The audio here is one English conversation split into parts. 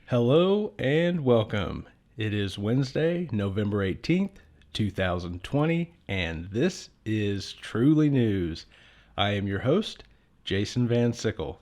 Hello and welcome. It is Wednesday, November 18th, 2020, and this is Truly News. I am your host, Jason Van Sickle.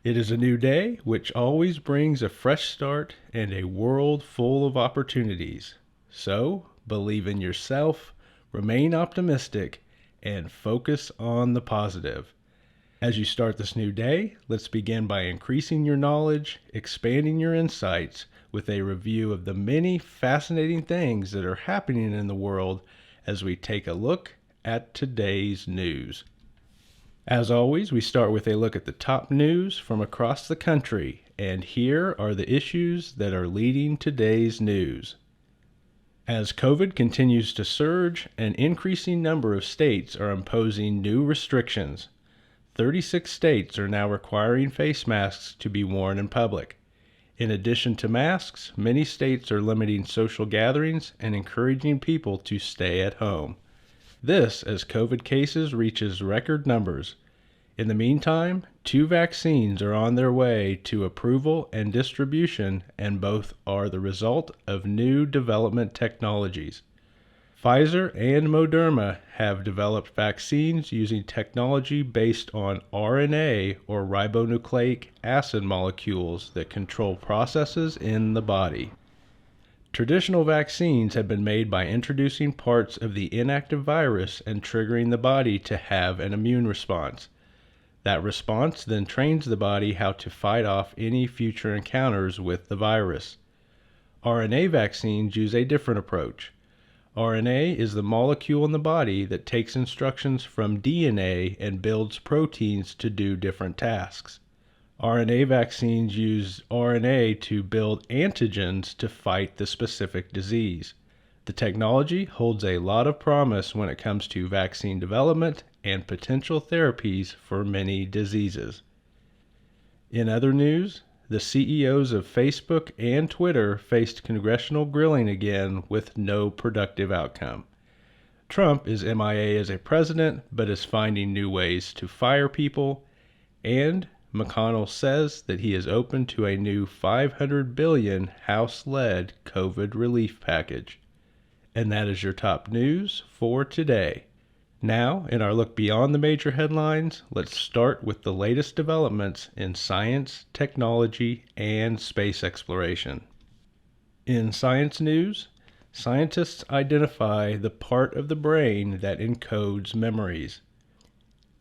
It is a new day, which always brings a fresh start and a world full of opportunities. So, believe in yourself, remain optimistic, and focus on the positive. As you start this new day, let's begin by increasing your knowledge, expanding your insights with a review of the many fascinating things that are happening in the world as we take a look at today's news. As always, we start with a look at the top news from across the country, and here are the issues that are leading today's news. As COVID continues to surge, an increasing number of states are imposing new restrictions. 36 states are now requiring face masks to be worn in public. In addition to masks, many states are limiting social gatherings and encouraging people to stay at home. This as COVID cases reaches record numbers. In the meantime, 2 vaccines are on their way to approval and distribution, and both are the result of new development technologies. Pfizer and Moderna have developed vaccines using technology based on RNA or ribonucleic acid molecules that control processes in the body. Traditional vaccines have been made by introducing parts of the inactive virus and triggering the body to have an immune response. That response then trains the body how to fight off any future encounters with the virus. RNA vaccines use a different approach. RNA is the molecule in the body that takes instructions from DNA and builds proteins to do different tasks. RNA vaccines use RNA to build antigens to fight the specific disease. The technology holds a lot of promise when it comes to vaccine development and potential therapies for many diseases. In other news, the CEOs of Facebook and Twitter faced congressional grilling again with no productive outcome. Trump is MIA as a president, but is finding new ways to fire people, and McConnell says that he is open to a new $500 billion House-led COVID relief package. And that is your top news for today. Now, in our look beyond the major headlines, let's start with the latest developments in science, technology, and space exploration. In science news, scientists identify the part of the brain that encodes memories.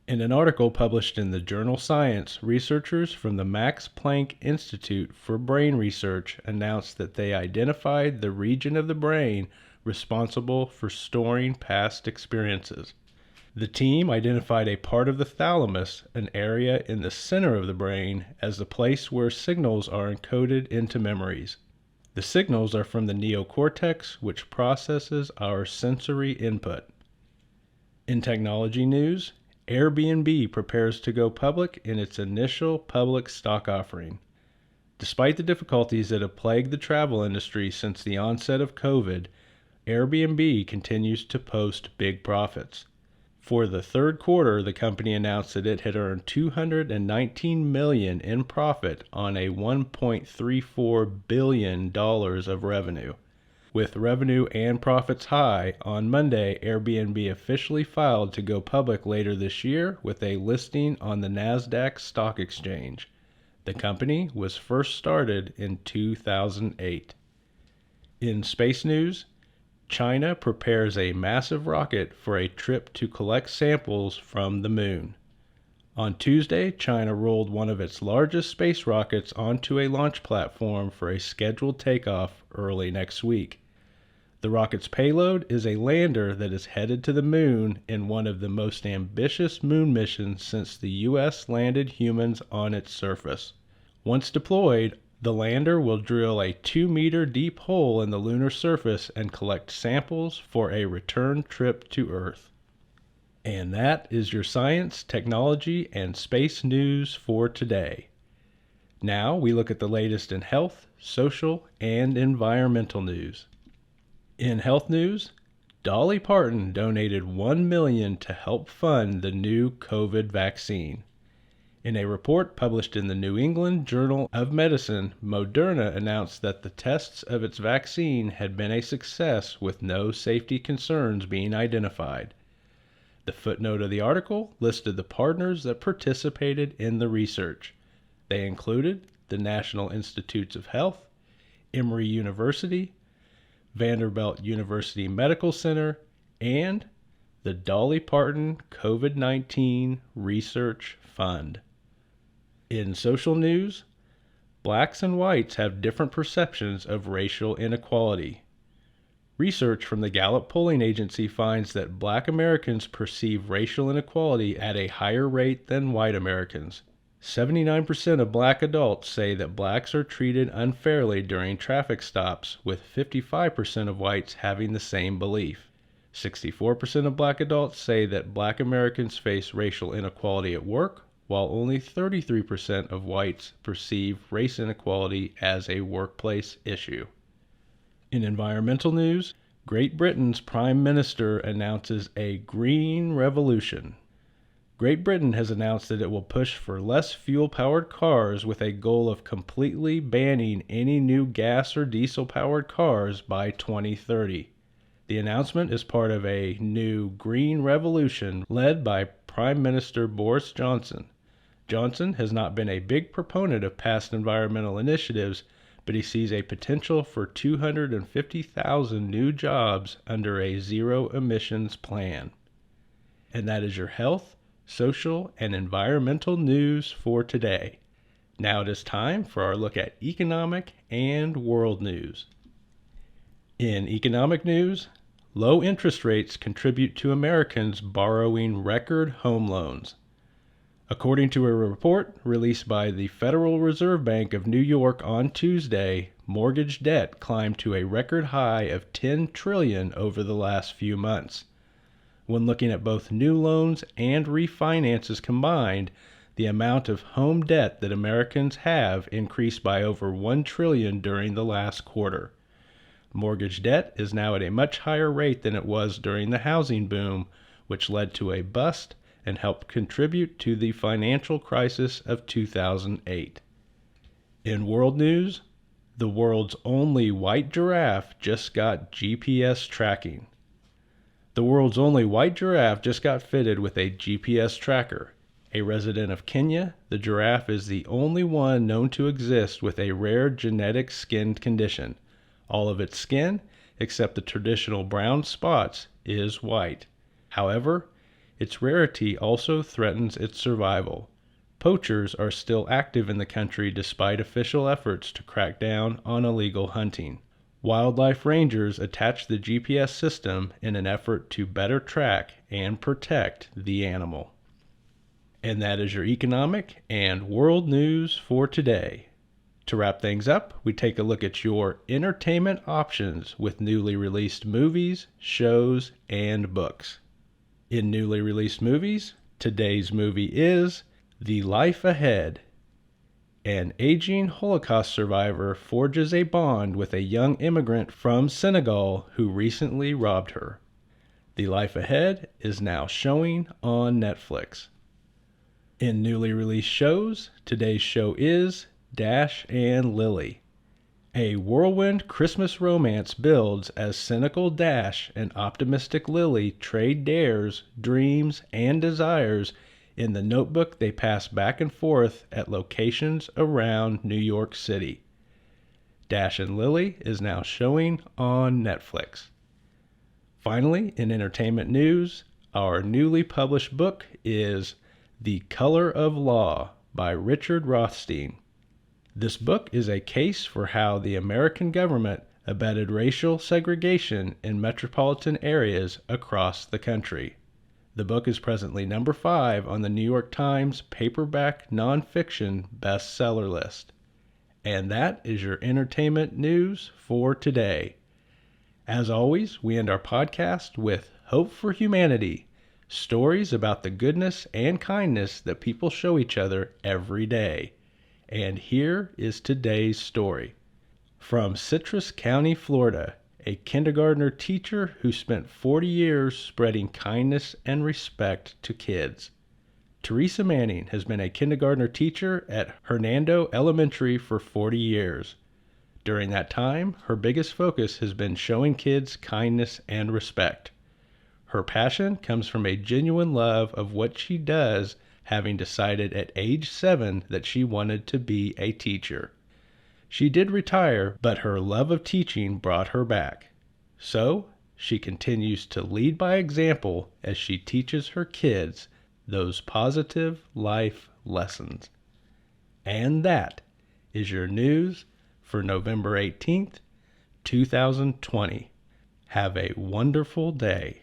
In an article published in the journal Science, researchers from the Max Planck Institute for Brain Research announced that they identified the region of the brain responsible for storing past experiences. The team identified a part of the thalamus, an area in the center of the brain, as the place where signals are encoded into memories. The signals are from the neocortex, which processes our sensory input. In technology news, Airbnb prepares to go public in its initial public stock offering. Despite the difficulties that have plagued the travel industry since the onset of COVID, Airbnb continues to post big profits. For the third quarter, the company announced that it had earned $219 million in profit on a $1.34 billion of revenue. With revenue and profits high, on Monday, Airbnb officially filed to go public later this year with a listing on the Nasdaq Stock Exchange. The company was first started in 2008. In space news, China prepares a massive rocket for a trip to collect samples from the moon. On Tuesday, China rolled one of its largest space rockets onto a launch platform for a scheduled takeoff early next week. The rocket's payload is a lander that is headed to the moon in one of the most ambitious moon missions since the U.S. landed humans on its surface. Once deployed, the lander will drill a 2-meter deep hole in the lunar surface and collect samples for a return trip to Earth. And that is your science, technology, and space news for today. Now we look at the latest in health, social, and environmental news. In health news, Dolly Parton donated $1 million to help fund the new COVID vaccine. In a report published in the New England Journal of Medicine, Moderna announced that the tests of its vaccine had been a success with no safety concerns being identified. The footnote of the article listed the partners that participated in the research. They included the National Institutes of Health, Emory University, Vanderbilt University Medical Center, and the Dolly Parton COVID-19 Research Fund. In social news, blacks and whites have different perceptions of racial inequality. Research from the Gallup polling agency finds that black Americans perceive racial inequality at a higher rate than white Americans. 79% of black adults say that blacks are treated unfairly during traffic stops, with 55% of whites having the same belief. 64% of black adults say that black Americans face racial inequality at work, while only 33% of whites perceive race inequality as a workplace issue. In environmental news, Great Britain's Prime Minister announces a green revolution. Great Britain has announced that it will push for less fuel-powered cars with a goal of completely banning any new gas or diesel-powered cars by 2030. The announcement is part of a new green revolution led by Prime Minister Boris Johnson. Johnson has not been a big proponent of past environmental initiatives, but he sees a potential for 250,000 new jobs under a zero-emissions plan. And that is your health, social, and environmental news for today. Now it is time for our look at economic and world news. In economic news, low interest rates contribute to Americans borrowing record home loans. According to a report released by the Federal Reserve Bank of New York on Tuesday, mortgage debt climbed to a record high of $10 trillion over the last few months. When looking at both new loans and refinances combined, the amount of home debt that Americans have increased by over $1 trillion during the last quarter. Mortgage debt is now at a much higher rate than it was during the housing boom, which led to a bust and helped contribute to the financial crisis of 2008. In world news, the world's only white giraffe just got GPS tracking. The world's only white giraffe just got fitted with a GPS tracker. A resident of Kenya, the giraffe is the only one known to exist with a rare genetic skin condition. All of its skin, except the traditional brown spots, is white. However, its rarity also threatens its survival. Poachers are still active in the country despite official efforts to crack down on illegal hunting. Wildlife rangers attach the GPS system in an effort to better track and protect the animal. And that is your economic and world news for today. To wrap things up, we take a look at your entertainment options with newly released movies, shows, and books. In newly released movies, today's movie is The Life Ahead. An aging Holocaust survivor forges a bond with a young immigrant from Senegal who recently robbed her. The Life Ahead is now showing on Netflix. In newly released shows, today's show is Dash and Lily. A whirlwind Christmas romance builds as cynical Dash and optimistic Lily trade dares, dreams, and desires in the notebook they pass back and forth at locations around New York City. Dash and Lily is now showing on Netflix. Finally, in entertainment news, our newly published book is The Color of Law by Richard Rothstein. This book is a case for how the American government abetted racial segregation in metropolitan areas across the country. The book is presently number 5 on the New York Times paperback nonfiction bestseller list. And that is your entertainment news for today. As always, we end our podcast with Hope for Humanity, stories about the goodness and kindness that people show each other every day. And here is today's story. From Citrus County, Florida, a kindergartner teacher who spent 40 years spreading kindness and respect to kids. Teresa Manning has been a kindergartner teacher at Hernando Elementary for 40 years. During that time, her biggest focus has been showing kids kindness and respect. Her passion comes from a genuine love of what she does, having decided at age 7 that she wanted to be a teacher. She did retire, but her love of teaching brought her back. So, she continues to lead by example as she teaches her kids those positive life lessons. And that is your news for November 18th, 2020. Have a wonderful day.